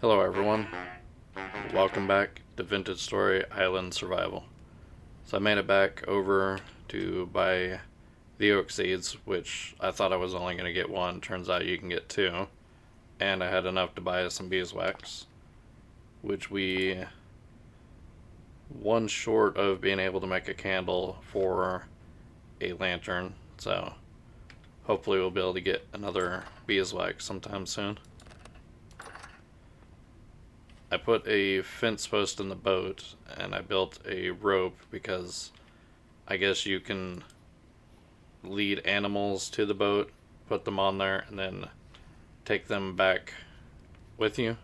Hello everyone, welcome back to Vintage Story Island Survival. So I made it back over to buy the oak seeds, which I thought I was only going to get one, turns out you can get two. And I had enough to buy some beeswax, which we one short of being able to make a candle for a lantern, so hopefully we'll be able to get another beeswax sometime soon. I put a fence post in the boat and I built a rope because I guess you can lead animals to the boat, put them on there, and then take them back with you.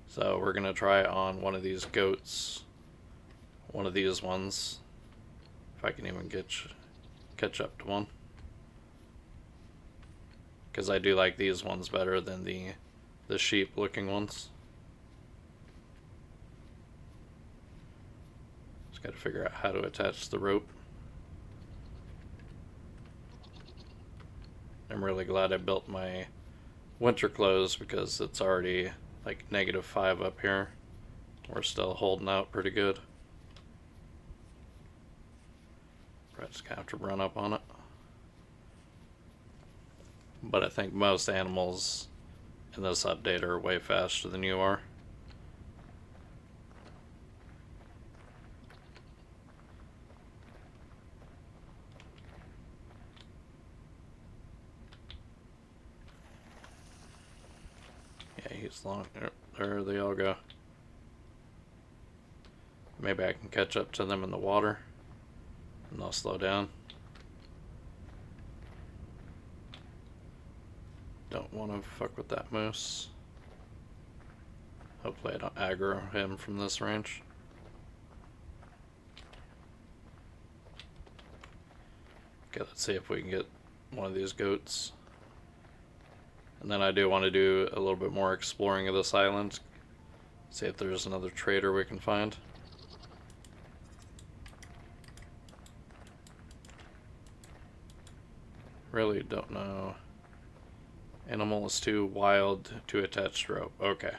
So we're going to try on one of these goats, one of these ones, if I can even catch up to one. Because I do like these ones better than the sheep looking ones. Got to figure out how to attach the rope. I'm really glad I built my winter clothes because it's already like -5 up here. We're still holding out pretty good. Probably just gonna have to run up on it. But I think most animals in this update are way faster than you are. He's long. There they all go. Maybe I can catch up to them in the water and they'll slow down. Don't want to fuck with that moose. Hopefully I don't aggro him from this range. Okay, let's see if we can get one of these goats. And then I do want to do a little bit more exploring of this island. See if there's another trader we can find. Really don't know. Animal is too wild to attach rope. Okay.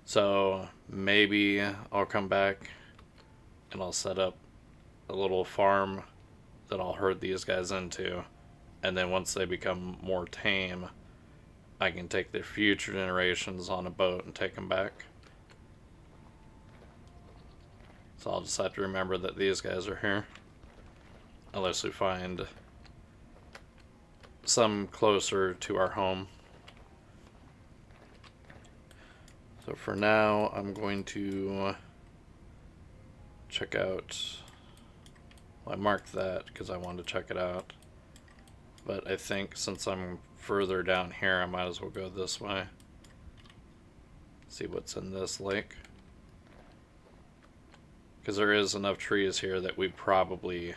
So maybe I'll come back and I'll set up a little farm that I'll herd these guys into. And then once they become more tame, I can take their future generations on a boat and take them back. So I'll just have to remember that these guys are here. Unless we find some closer to our home. So for now, I'm going to check out... Well, I marked that because I wanted to check it out. But I think since I'm further down here, I might as well go this way. See what's in this lake. Because there is enough trees here that we probably,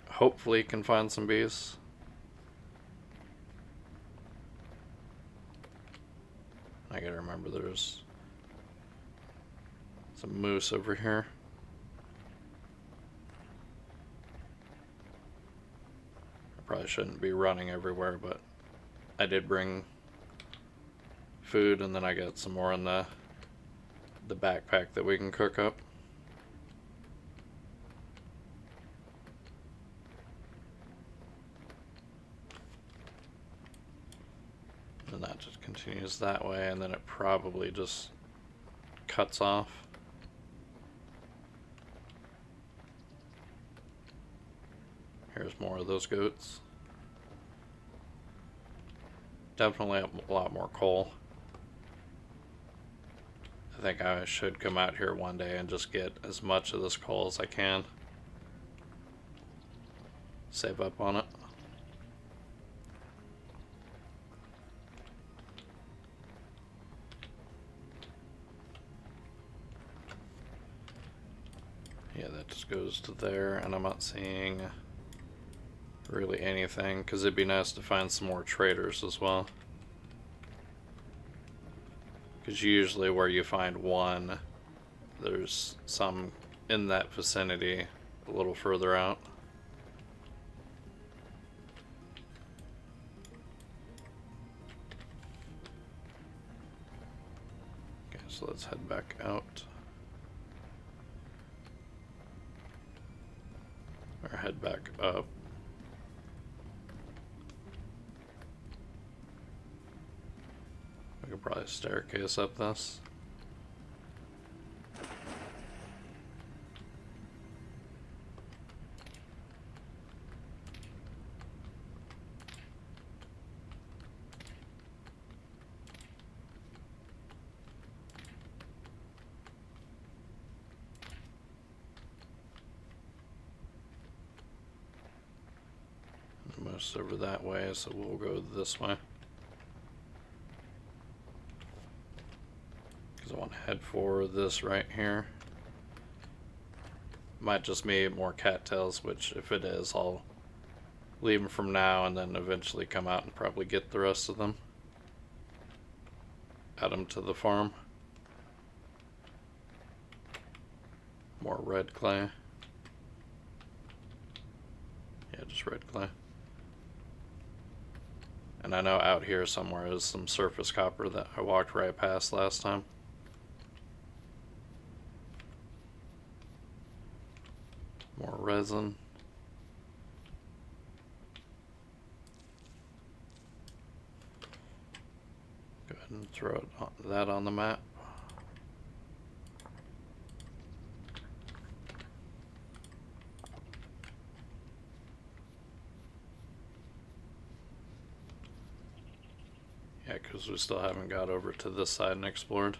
hopefully, can find some bees. I gotta remember there's some moose over here. Probably shouldn't be running everywhere, but I did bring food, and then I got some more in the backpack that we can cook up. And that just continues that way, and then it probably just cuts off. Here's more of those goats. Definitely a lot more coal. I think I should come out here one day and just get as much of this coal as I can. Save up on it. Yeah, that just goes to there, and I'm not seeing really anything, because it'd be nice to find some more traders as well. Because usually where you find one, there's some in that vicinity a little further out. So let's head back out. Or head back up. We could probably staircase up this. Most over that way, so we'll go this way. Because I want to head for this right here. Might just be more cattails, which if it is, I'll leave them from now and then eventually come out and probably get the rest of them. Add them to the farm. More red clay. Yeah, just red clay. And I know out here somewhere is some surface copper that I walked right past last time. More resin. Go ahead and throw that on the map. Yeah, because we still haven't got over to this side and explored.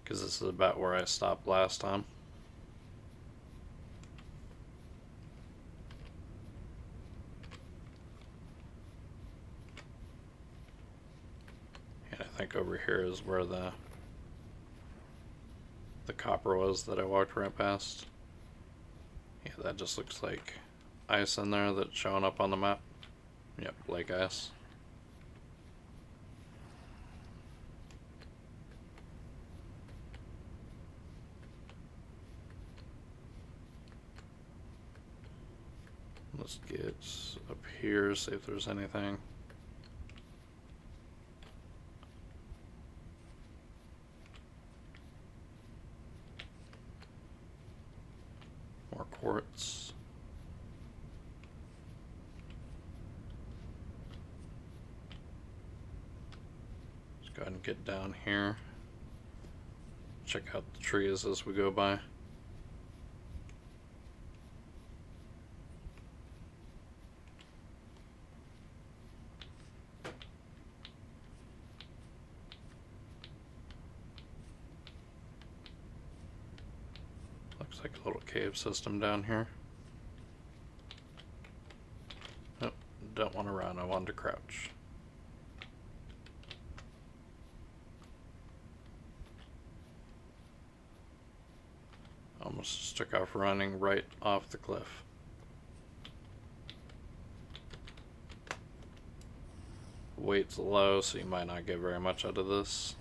Because this is about where I stopped last time. And I think over here is where the copper was that I walked right past. Yeah, that just looks like ice in there that's showing up on the map. Yep, lake ice. Let's get up here, see if there's anything. More quartz. Let's go ahead and get down here. Check out the trees as we go by. Looks like a little cave system down here. Nope, don't want to run, I want to crouch. Almost just took off running right off the cliff. Weight's low, so you might not get very much out of this.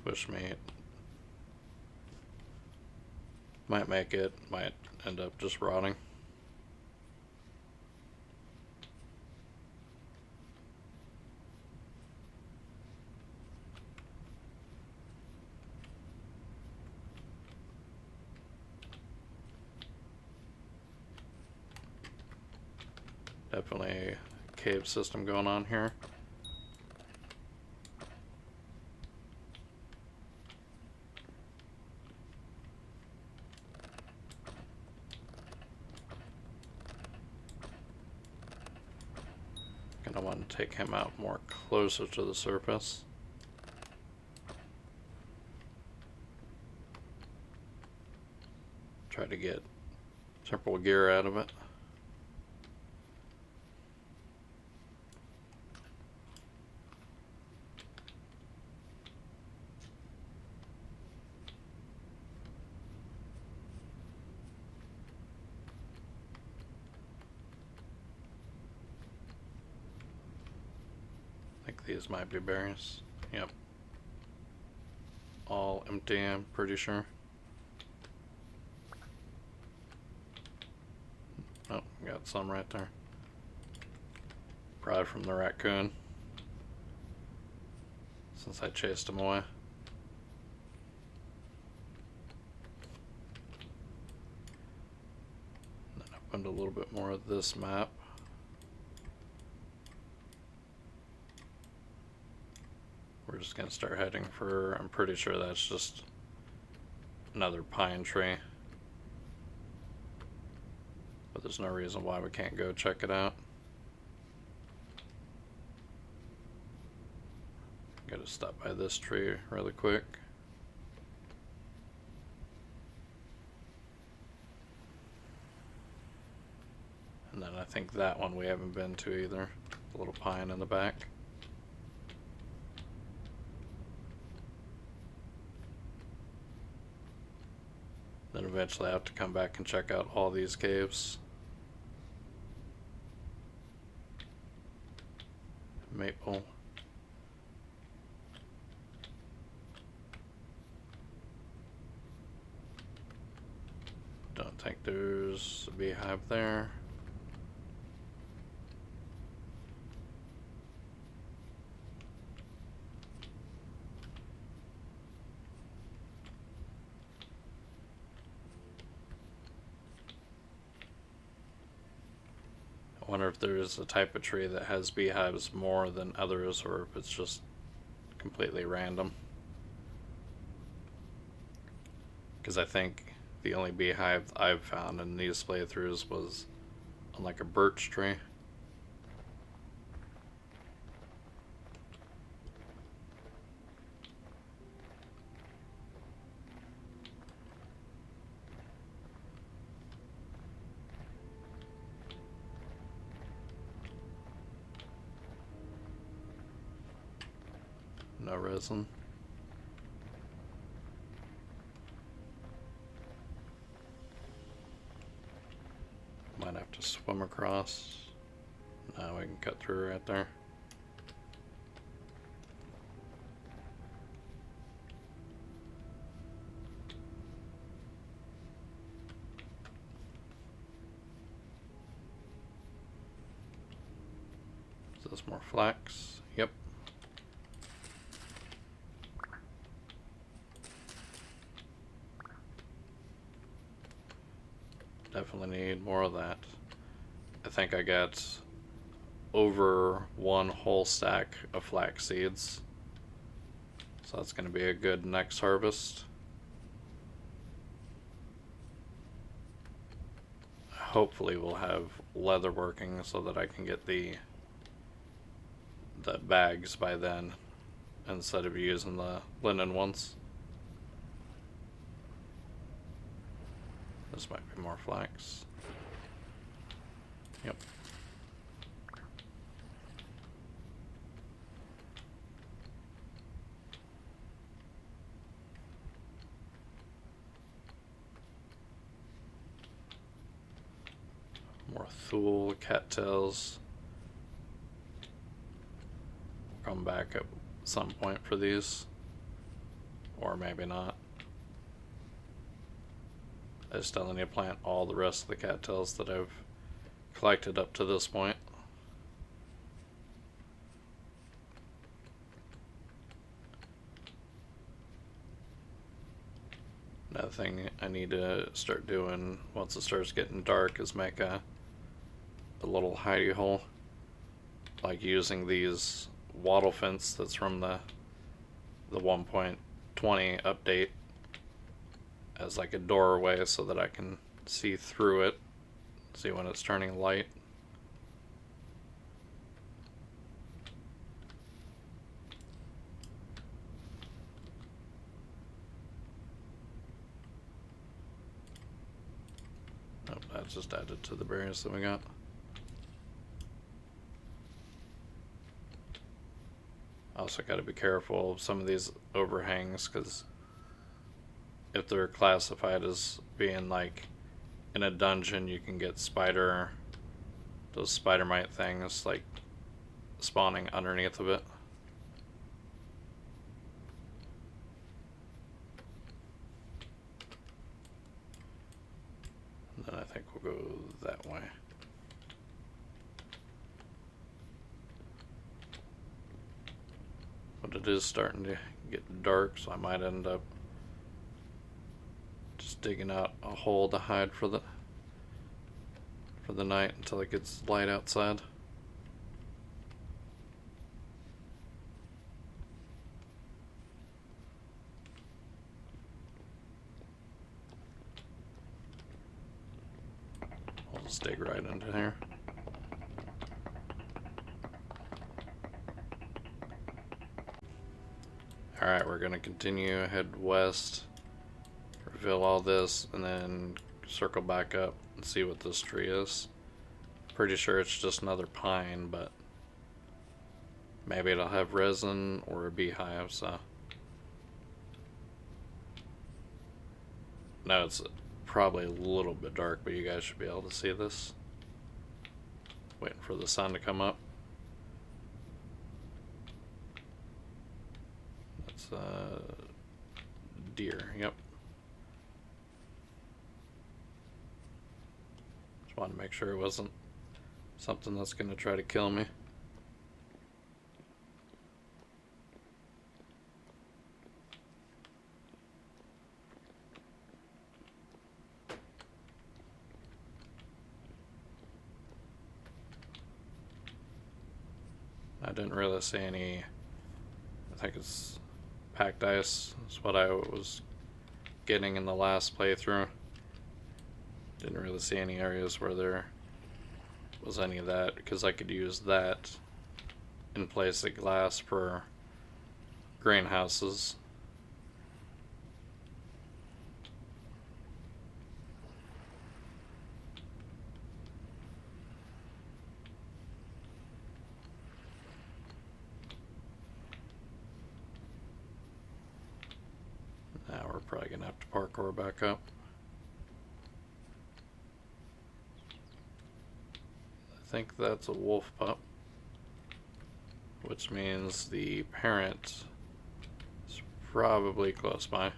Bushmeat. Might make it, might end up just rotting. Definitely a cave system going on here. Gonna want to take him out more closer to the surface. Try to get temporal gear out of it. These might be berries. Yep. All empty, I'm pretty sure. Oh, got some right there. Probably from the raccoon, since I chased him away. And then opened a little bit more of this map. We're just going to start heading for, I'm pretty sure that's just another pine tree. But there's no reason why we can't go check it out. Gotta stop by this tree really quick. And then I think that one we haven't been to either. The little pine in the back. Then eventually I have to come back and check out all these caves. Maple. Don't think there's a beehive there. I wonder if there's a type of tree that has beehives more than others, or if it's just completely random. Because I think the only beehive I've found in these playthroughs was on like a birch tree. No resin. Might have to swim across. No, we can cut through right there. Is this more flax? Yep. Definitely need more of that. I think I got over one whole stack of flax seeds. So that's going to be a good next harvest. Hopefully we'll have leather working so that I can get the bags by then instead of using the linen ones. This might be more flax. Yep. More thule, cattails. Come back at some point for these. Or maybe not. I still need to plant all the rest of the cattails that I've collected up to this point. Another thing I need to start doing once it starts getting dark is make a little hidey hole, like using these wattle fence that's from the 1.20 update as like a doorway so that I can see through it, see when it's turning light. Nope, that's just added to the berries that we got. Also got to be careful of some of these overhangs, because if they're classified as being like in a dungeon, you can get those spider mite things like spawning underneath of it. And then I think we'll go that way. it is starting to get dark, so I might end up just digging out a hole to hide for the night until it gets light outside. I'll just dig right into here. Alright, we're going to continue, head west, reveal all this, and then circle back up and see what this tree is. Pretty sure it's just another pine, but maybe it'll have resin or a beehive, so. No, it's probably a little bit dark, but you guys should be able to see this. Waiting for the sun to come up. That's deer, yep. Just wanted to make sure it wasn't something that's going to try to kill me. I didn't really see any. I think it's packed ice is what I was getting in the last playthrough. Didn't really see any areas where there was any of that, because I could use that in place of glass for greenhouses. Now we're probably gonna have to parkour back up. I think that's a wolf pup, which means the parent is probably close by.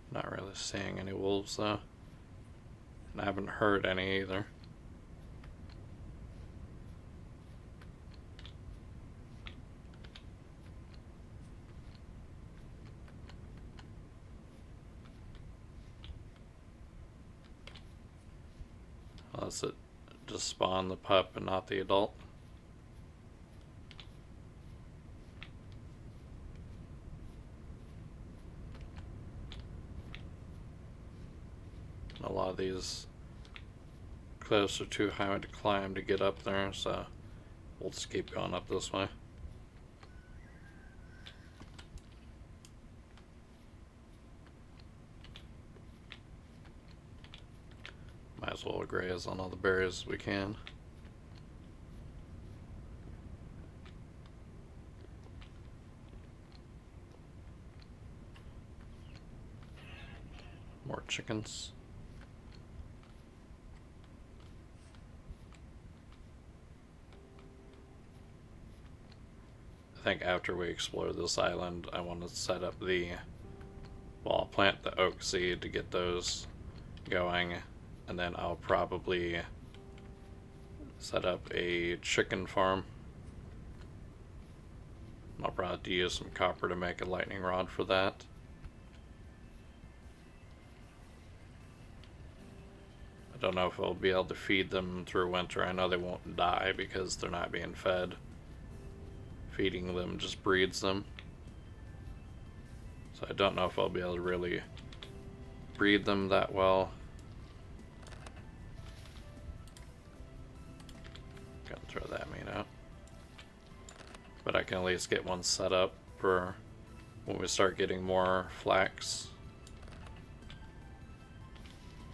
Not really seeing any wolves though, and I haven't heard any either. Unless it just spawned the pup and not the adult. A lot of these cliffs are too high to climb to get up there, so we'll just keep going up this way. Might as well graze on all the berries we can. More chickens. I think after we explore this island, I want to set up the, well, I'll plant the oak seed to get those going, and then I'll probably set up a chicken farm. I'll probably have to use some copper to make a lightning rod for that. I don't know if I'll be able to feed them through winter. I know they won't die because they're not being fed. Feeding them just breeds them. So I don't know if I'll be able to really breed them that well. Gotta throw that meat out. But I can at least get one set up for when we start getting more flax.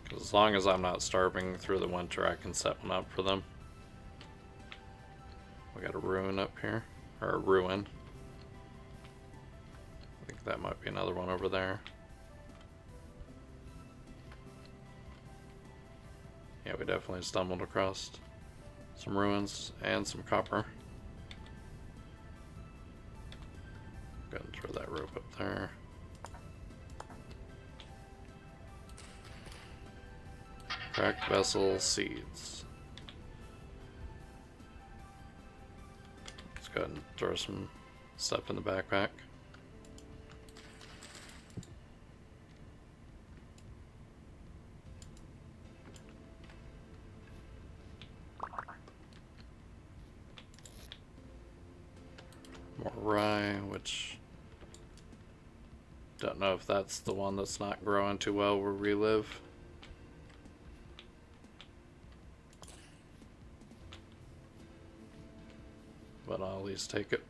Because as long as I'm not starving through the winter, I can set one up for them. We got a ruin up here. Or a ruin. I think that might be another one over there. Yeah, we definitely stumbled across some ruins and some copper. Throw that rope up there. Cracked vessel seeds. Let's go ahead and throw some stuff in the backpack. More rye, which don't know if that's the one that's not growing too well where we live. But I'll at least take it.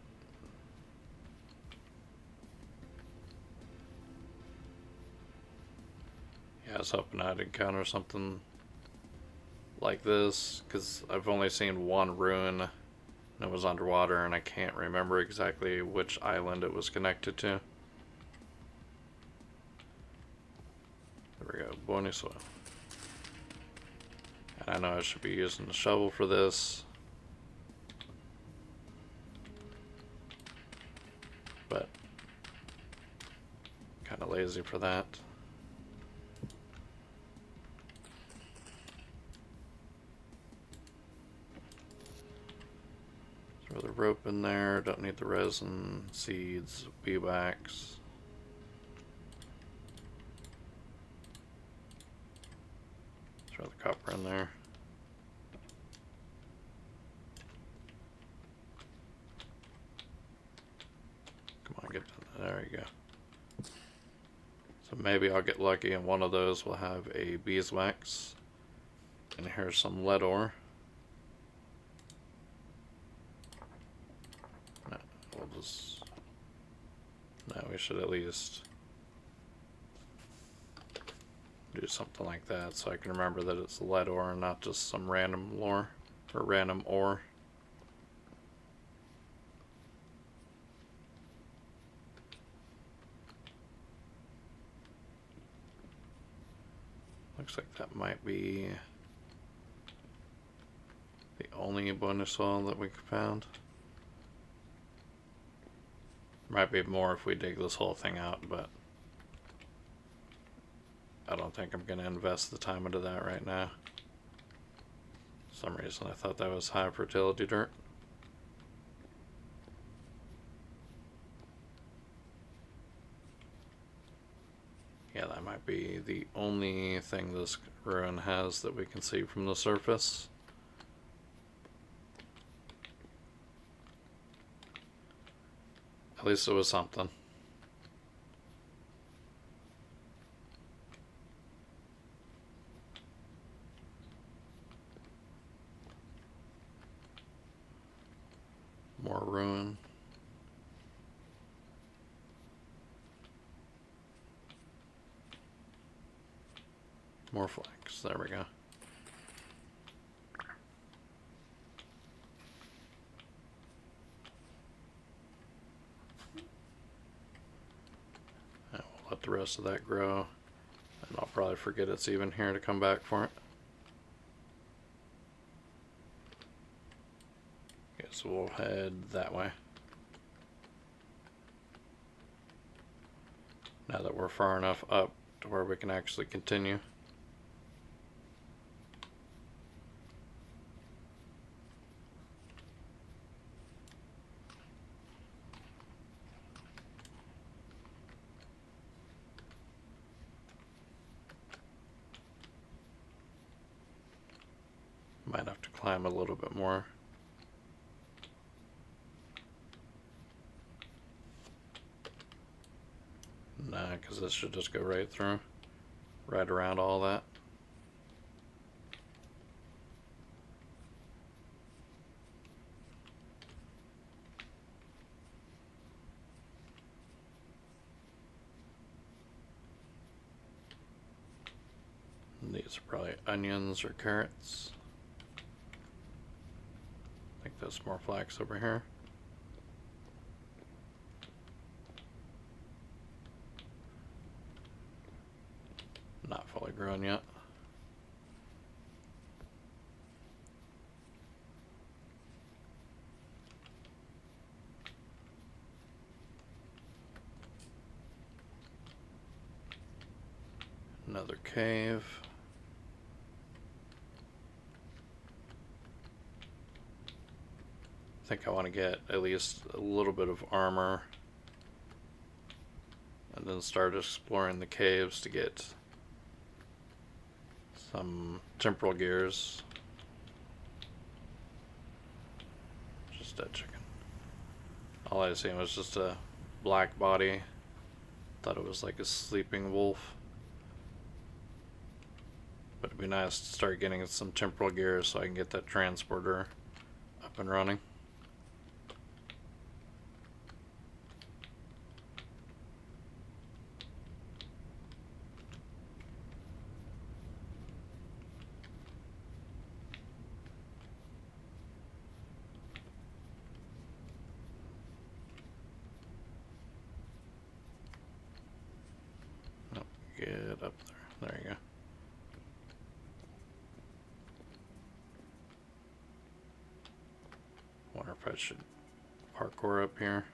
Yeah, I was hoping I'd encounter something like this, because I've only seen one ruin and it was underwater, and I can't remember exactly which island it was connected to. There we go, bony soil. And I know I should be using the shovel for this, but kind of lazy for that. Throw the rope in there, don't need the resin, seeds, beeswax. Throw the copper in there. Come on, get there you go. So maybe I'll get lucky and one of those will have a beeswax. And here's some lead ore. No, we'll just... No, we should at least do something like that so I can remember that it's lead ore and not just some random lore or random ore. Looks like that might be the only bonus soil that we found. Might be more if we dig this whole thing out, but I don't think I'm going to invest the time into that right now. For some reason I thought that was high fertility dirt. Yeah, that might be the only thing this ruin has that we can see from the surface. At least it was something. More ruin. More flax. There we go. And we'll let the rest of that grow. And I'll probably forget it's even here to come back for it. Okay, so we'll head that way. Now that we're far enough up to where we can actually continue. Might have to climb a little bit more. Nah, because this should just go right through. Right around all that. And these are probably onions or carrots. I think there's more flax over here. Not fully grown yet. Another cave. I think I want to get at least a little bit of armor and then start exploring the caves to get some temporal gears. Just that chicken. All I seen was just a black body. Thought it was like a sleeping wolf. But it'd be nice to start getting some temporal gears so I can get that transporter up and running. Get up there. There you go. Wonder if I should parkour up here.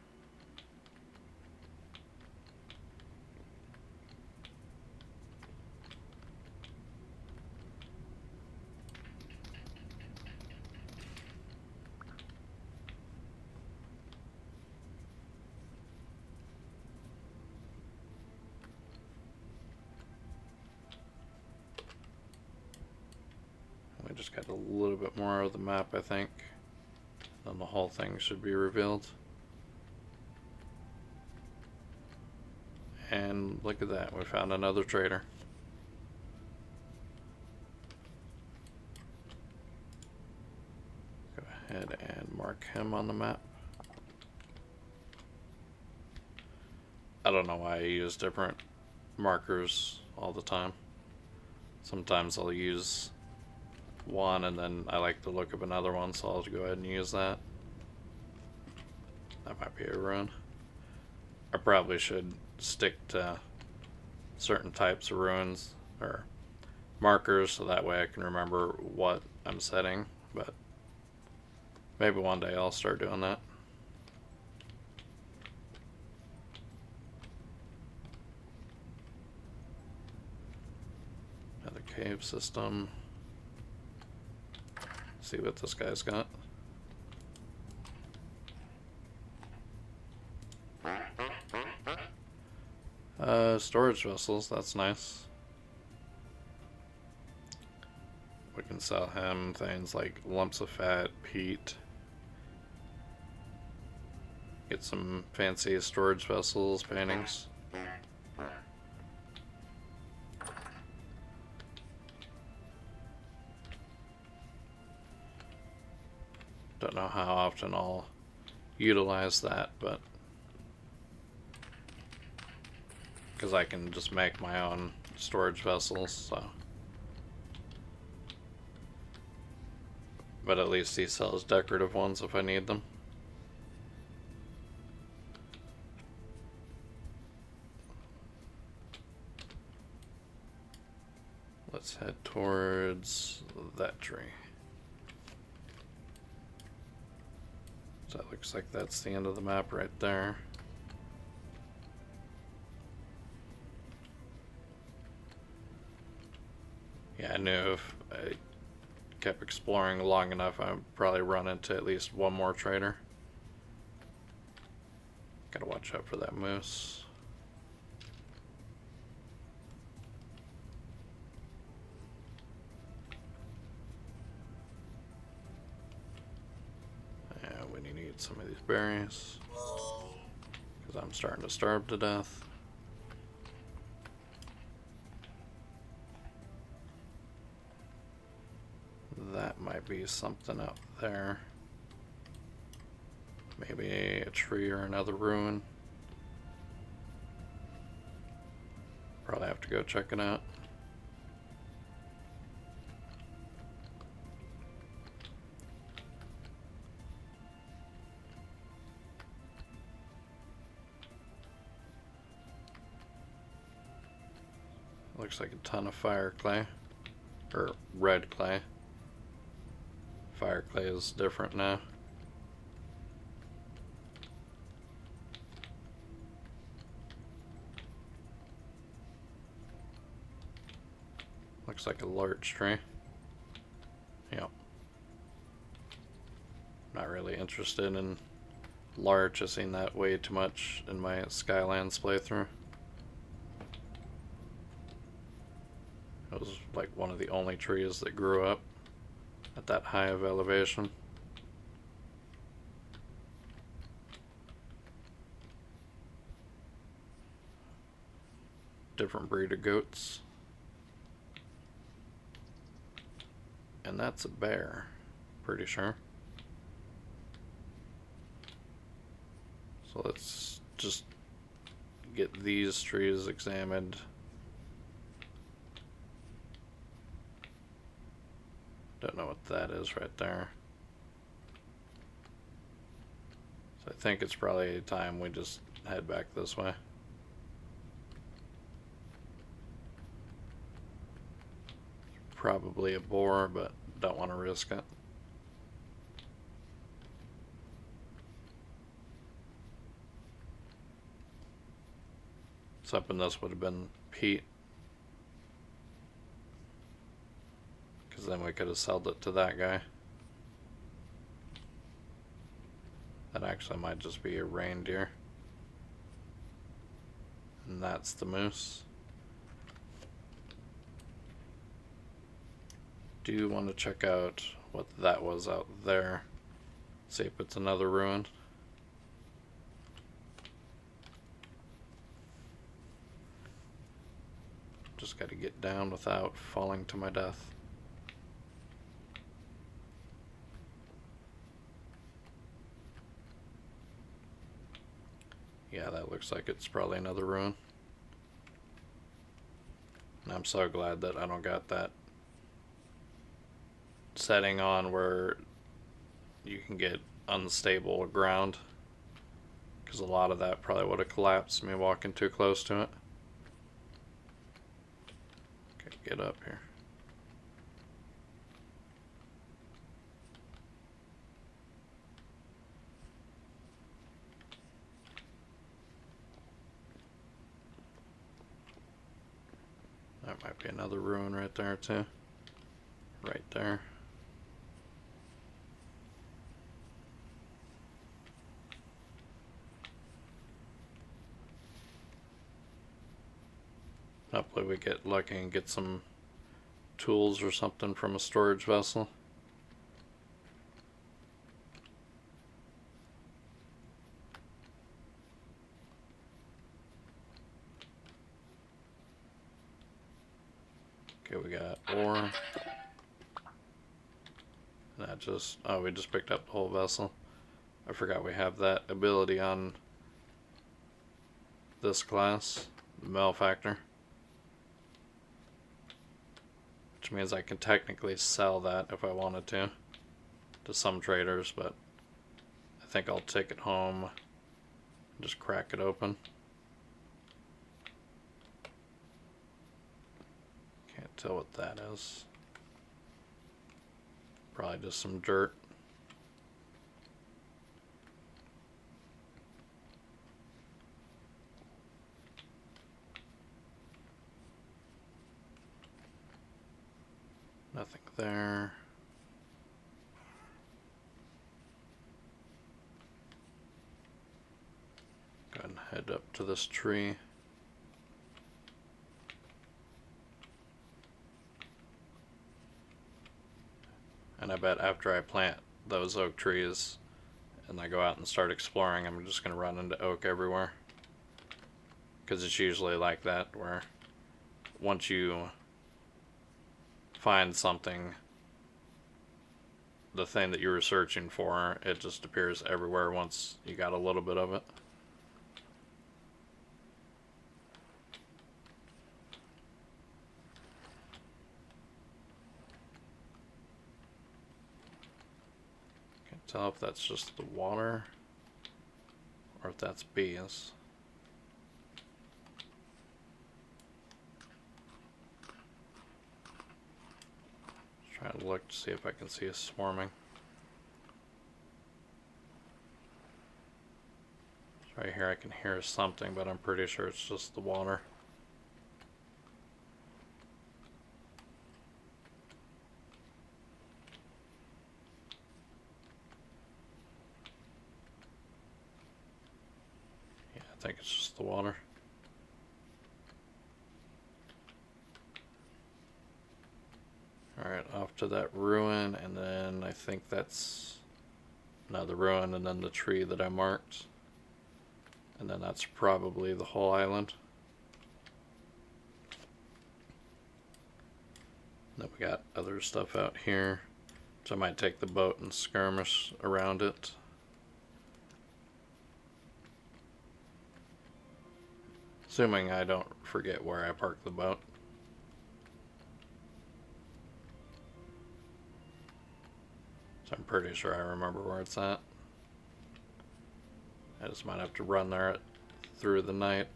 We just got a little bit more of the map, I think. Then the whole thing should be revealed. And look at that, we found another trader. Go ahead and mark him on the map. I don't know why I use different markers all the time. Sometimes I'll use one and then I like the look of another one, so I'll go ahead and use that. That might be a rune. I probably should stick to certain types of runes or markers so that way I can remember what I'm setting, but maybe one day I'll start doing that. Another cave system. See what this guy's got. Storage vessels, that's nice. We can sell him things like lumps of fat, peat. Get some fancy storage vessels, paintings. Don't know how often I'll utilize that, but because I can just make my own storage vessels, so. But at least he sells decorative ones if I need them. Let's head towards that tree. So that looks like that's the end of the map right there. Yeah, I knew if I kept exploring long enough, I'd probably run into at least one more trader. Gotta watch out for that moose. Yeah, we need some of these berries because I'm starting to starve to death. That might be something up there. Maybe a tree or another ruin. Probably have to go check it out. Looks like a ton of fire clay. Or red clay. Fire clay is different now. looks like a larch tree. Yep. Not really interested in larch. I've seen that way too much in my Skylands playthrough. It was like one of the only trees that grew up at that high of elevation. Different breed of goats. And that's a bear, pretty sure. So let's just get these trees examined. Don't know what that is right there. So I think it's probably time we just head back this way. Probably a boar, but don't want to risk it. Something this would have been peat, because then we could have sold it to that guy. That actually might just be a reindeer. And that's the moose. Do want to check out what that was out there. See if it's another ruin. Just got to get down without falling to my death. Yeah, that looks like it's probably another ruin. And I'm so glad that I don't got that setting on where you can get unstable ground, because a lot of that probably would have collapsed me walking too close to it. Okay, get up here. That might be another ruin right there too. Right there. Hopefully we get lucky and get some tools or something from a storage vessel. Okay, we got ore. That just, oh, we just picked up the whole vessel. I forgot we have that ability on this class, the malefactor. Which means I can technically sell that if I wanted to some traders, but I think I'll take it home and just crack it open. Can't tell what that is. Probably just some dirt. Nothing there. Go ahead and head up to this tree. And I bet after I plant those oak trees and I go out and start exploring, I'm just going to run into oak everywhere. Because it's usually like that, where once you find something, the thing that you were searching for, it just appears everywhere once you got a little bit of it. Can't tell if that's just the water or if that's bees. Try to look to see if I can see a swarming. Right here I can hear something, but I'm pretty sure it's just the water. think it's just the water. Alright, off to that ruin, and then I think that's... No, the ruin and then the tree that I marked. And then that's probably the whole island. Then we got other stuff out here. So I might take the boat and skirmish around it. Assuming I don't forget where I parked the boat. So I'm pretty sure I remember where it's at. I just might have to run there through the night.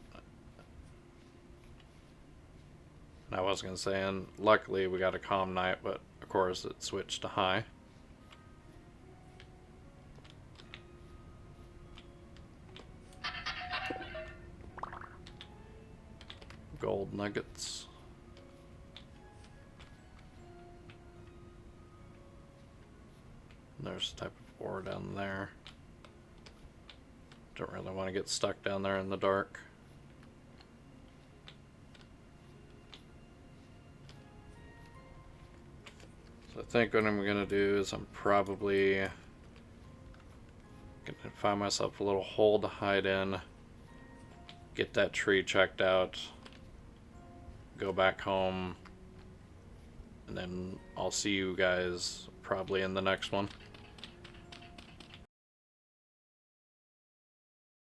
And I was going to say, and luckily we got a calm night, but of course it switched to high. Gold nuggets. There's a type of ore down there. Don't really want to get stuck down there in the dark. So I think what I'm going to do is I'm probably going to find myself a little hole to hide in, get that tree checked out, go back home, and then I'll see you guys probably in the next one.